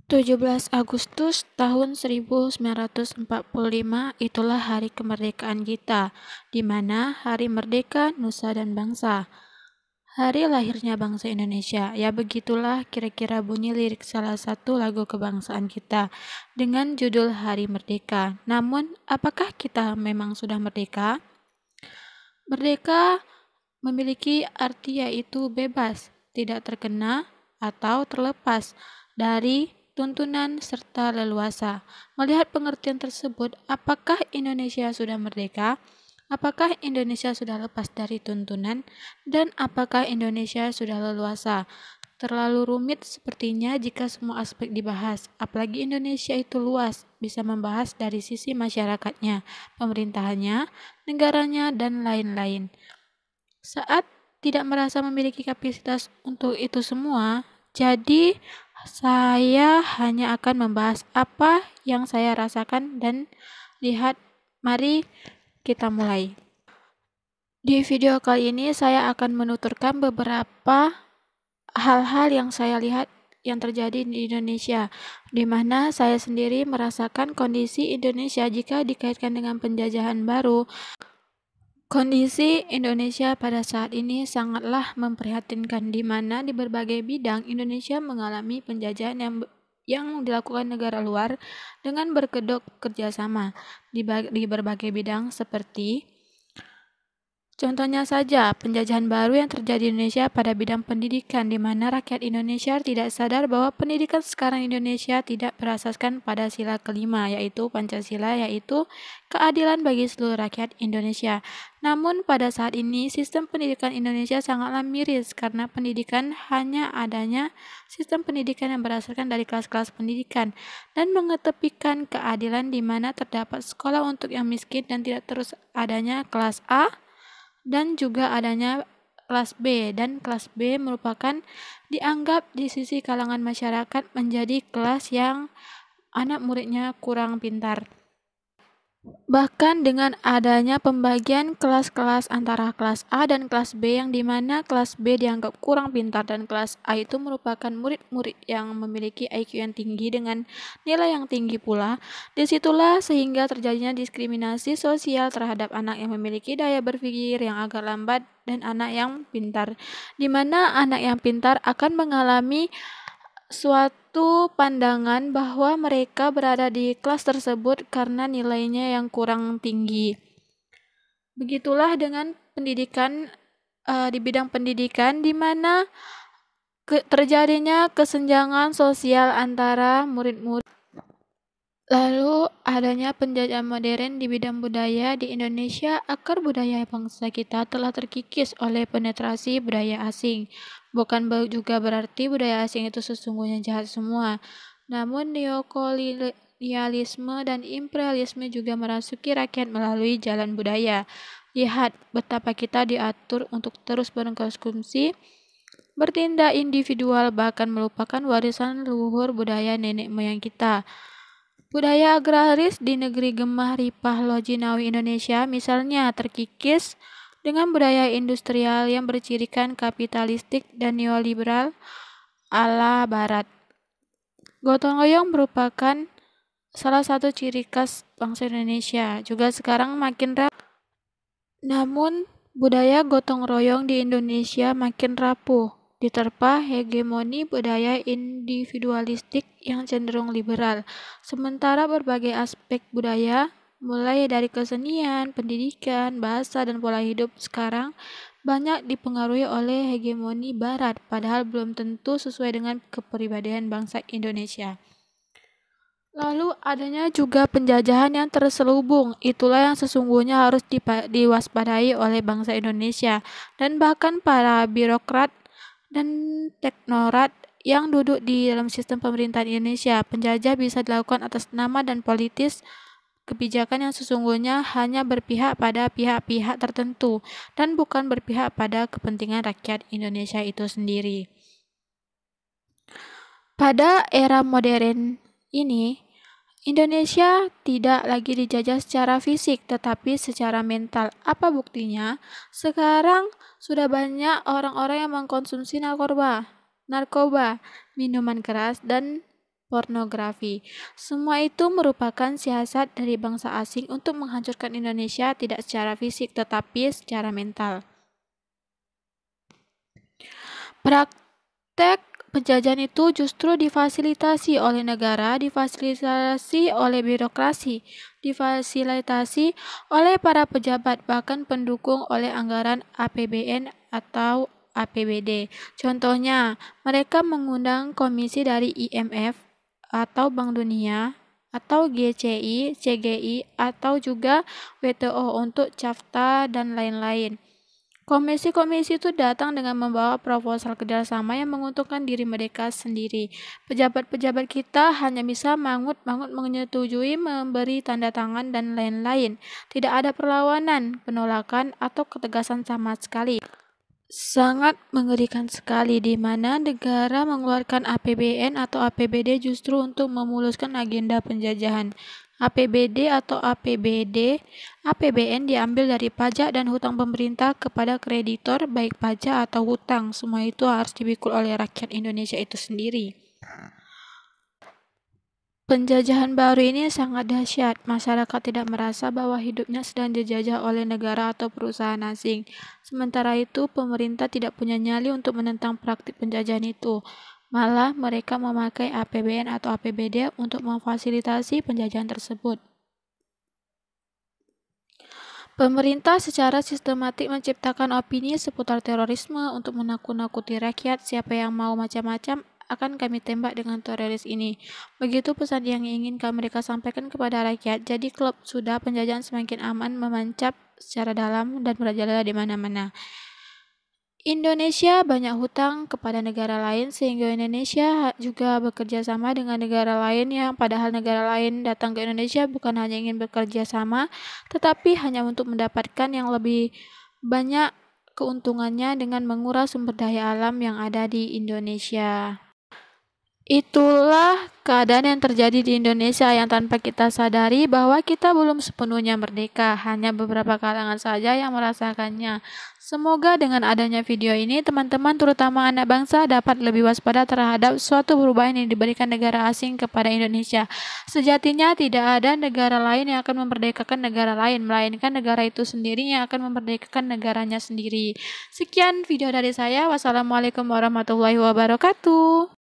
17 Agustus tahun 1945 itulah hari kemerdekaan kita, di mana hari merdeka nusa dan bangsa. Hari lahirnya bangsa Indonesia. Ya begitulah kira-kira bunyi lirik salah satu lagu kebangsaan kita dengan judul Hari Merdeka. Namun, apakah kita memang sudah merdeka? Merdeka memiliki arti yaitu bebas, tidak terkena atau terlepas dari tuntunan serta leluasa. Melihat pengertian tersebut, apakah Indonesia sudah merdeka? Apakah Indonesia sudah lepas dari tuntunan? Dan apakah Indonesia sudah leluasa? Terlalu rumit sepertinya jika semua aspek dibahas, apalagi Indonesia itu luas, bisa membahas dari sisi masyarakatnya, pemerintahannya, negaranya, dan lain-lain. Saat tidak merasa memiliki kapasitas untuk itu semua, jadi saya hanya akan membahas apa yang saya rasakan dan lihat. Mari kita mulai. Di video kali ini saya akan menuturkan beberapa hal-hal yang saya lihat yang terjadi di Indonesia, di mana saya sendiri merasakan kondisi Indonesia jika dikaitkan dengan penjajahan baru. Kondisi Indonesia pada saat ini sangatlah memprihatinkan, di mana di berbagai bidang Indonesia mengalami penjajahan yang dilakukan negara luar dengan berkedok kerjasama di berbagai bidang seperti contohnya saja, penjajahan baru yang terjadi di Indonesia pada bidang pendidikan, di mana rakyat Indonesia tidak sadar bahwa pendidikan sekarang Indonesia tidak berasaskan pada sila kelima, yaitu Pancasila, yaitu keadilan bagi seluruh rakyat Indonesia. Namun pada saat ini, sistem pendidikan Indonesia sangatlah miris, karena pendidikan hanya adanya sistem pendidikan yang berasaskan dari kelas-kelas pendidikan, dan mengetepikan keadilan di mana terdapat sekolah untuk yang miskin dan tidak terus adanya kelas A, dan juga adanya kelas B, dan kelas B merupakan dianggap di sisi kalangan masyarakat menjadi kelas yang anak muridnya kurang pintar. Bahkan dengan adanya pembagian kelas-kelas antara kelas A dan kelas B, yang dimana kelas B dianggap kurang pintar dan kelas A itu merupakan murid-murid yang memiliki IQ yang tinggi dengan nilai yang tinggi pula, disitulah sehingga terjadinya diskriminasi sosial terhadap anak yang memiliki daya berpikir yang agak lambat dan anak yang pintar, di mana anak yang pintar akan mengalami suatu pandangan bahwa mereka berada di kelas tersebut karena nilainya yang kurang tinggi. Begitulah dengan pendidikan di bidang pendidikan, di mana terjadinya kesenjangan sosial antara murid-murid. Lalu adanya penjajahan modern di bidang budaya di Indonesia. Akar budaya bangsa kita telah terkikis oleh penetrasi budaya asing. Bukan juga berarti budaya asing itu sesungguhnya jahat semua. Namun neokolonialisme dan imperialisme juga merasuki rakyat melalui jalan budaya. Lihat betapa kita diatur untuk terus berkonsumsi, bertindak individual, bahkan melupakan warisan luhur budaya nenek moyang kita. Budaya agraris di negeri Gemah Ripah Lojinawi Indonesia misalnya terkikis dengan budaya industrial yang bercirikan kapitalistik dan neoliberal ala barat. Gotong royong merupakan salah satu ciri khas bangsa Indonesia, juga sekarang makin rapuh. Namun budaya gotong royong di Indonesia makin rapuh, diterpa hegemoni budaya individualistik yang cenderung liberal. Sementara berbagai aspek budaya, mulai dari kesenian, pendidikan, bahasa, dan pola hidup sekarang banyak dipengaruhi oleh hegemoni barat, padahal belum tentu sesuai dengan kepribadian bangsa Indonesia. Lalu adanya juga penjajahan yang terselubung. Itulah yang sesungguhnya harus diwaspadai oleh bangsa Indonesia dan bahkan para birokrat dan teknokrat yang duduk di dalam sistem pemerintahan Indonesia. Penjajah bisa dilakukan atas nama dan politis kebijakan yang sesungguhnya hanya berpihak pada pihak-pihak tertentu dan bukan berpihak pada kepentingan rakyat Indonesia itu sendiri. Pada era modern ini, Indonesia tidak lagi dijajah secara fisik, tetapi secara mental. Apa buktinya? Sekarang sudah banyak orang-orang yang mengkonsumsi narkoba, minuman keras, dan pornografi. Semua itu merupakan siasat dari bangsa asing untuk menghancurkan Indonesia tidak secara fisik tetapi secara mental. Praktek penjajahan itu justru difasilitasi oleh negara, difasilitasi oleh birokrasi, difasilitasi oleh para pejabat, bahkan pendukung oleh anggaran APBN atau APBD. Contohnya, mereka mengundang komisi dari IMF atau Bank Dunia atau GCI, CGI, atau juga WTO untuk CAFTA dan lain-lain. Komisi-komisi itu datang dengan membawa proposal kerjasama yang menguntungkan diri mereka sendiri. Pejabat-pejabat kita hanya bisa mangut-mangut menyetujui, memberi tanda tangan, dan lain-lain. Tidak ada perlawanan, penolakan, atau ketegasan sama sekali. Sangat mengerikan sekali di mana negara mengeluarkan APBN atau APBD justru untuk memuluskan agenda penjajahan. APBD atau APBN diambil dari pajak dan hutang pemerintah kepada kreditor, baik pajak atau hutang. Semua itu harus dipikul oleh rakyat Indonesia itu sendiri. Penjajahan baru ini sangat dahsyat. Masyarakat tidak merasa bahwa hidupnya sedang dijajah oleh negara atau perusahaan asing. Sementara itu, pemerintah tidak punya nyali untuk menentang praktik penjajahan itu. Malah, mereka memakai APBN atau APBD untuk memfasilitasi penjajahan tersebut. Pemerintah secara sistematik menciptakan opini seputar terorisme untuk menakut-nakuti rakyat. Siapa yang mau macam-macam akan kami tembak dengan teroris ini. Begitu pesan yang ingin mereka sampaikan kepada rakyat. Jadi klub sudah penjajahan semakin aman memancap secara dalam dan merajalela di mana-mana. Indonesia banyak hutang kepada negara lain sehingga Indonesia juga bekerja sama dengan negara lain yang padahal negara lain datang ke Indonesia bukan hanya ingin bekerja sama tetapi hanya untuk mendapatkan yang lebih banyak keuntungannya dengan menguras sumber daya alam yang ada di Indonesia. Itulah keadaan yang terjadi di Indonesia yang tanpa kita sadari bahwa kita belum sepenuhnya merdeka, hanya beberapa kalangan saja yang merasakannya. Semoga dengan adanya video ini, teman-teman terutama anak bangsa dapat lebih waspada terhadap suatu perubahan yang diberikan negara asing kepada Indonesia. Sejatinya tidak ada negara lain yang akan memerdekakan negara lain, melainkan negara itu sendiri yang akan memerdekakan negaranya sendiri. Sekian video dari saya. Wassalamualaikum warahmatullahi wabarakatuh.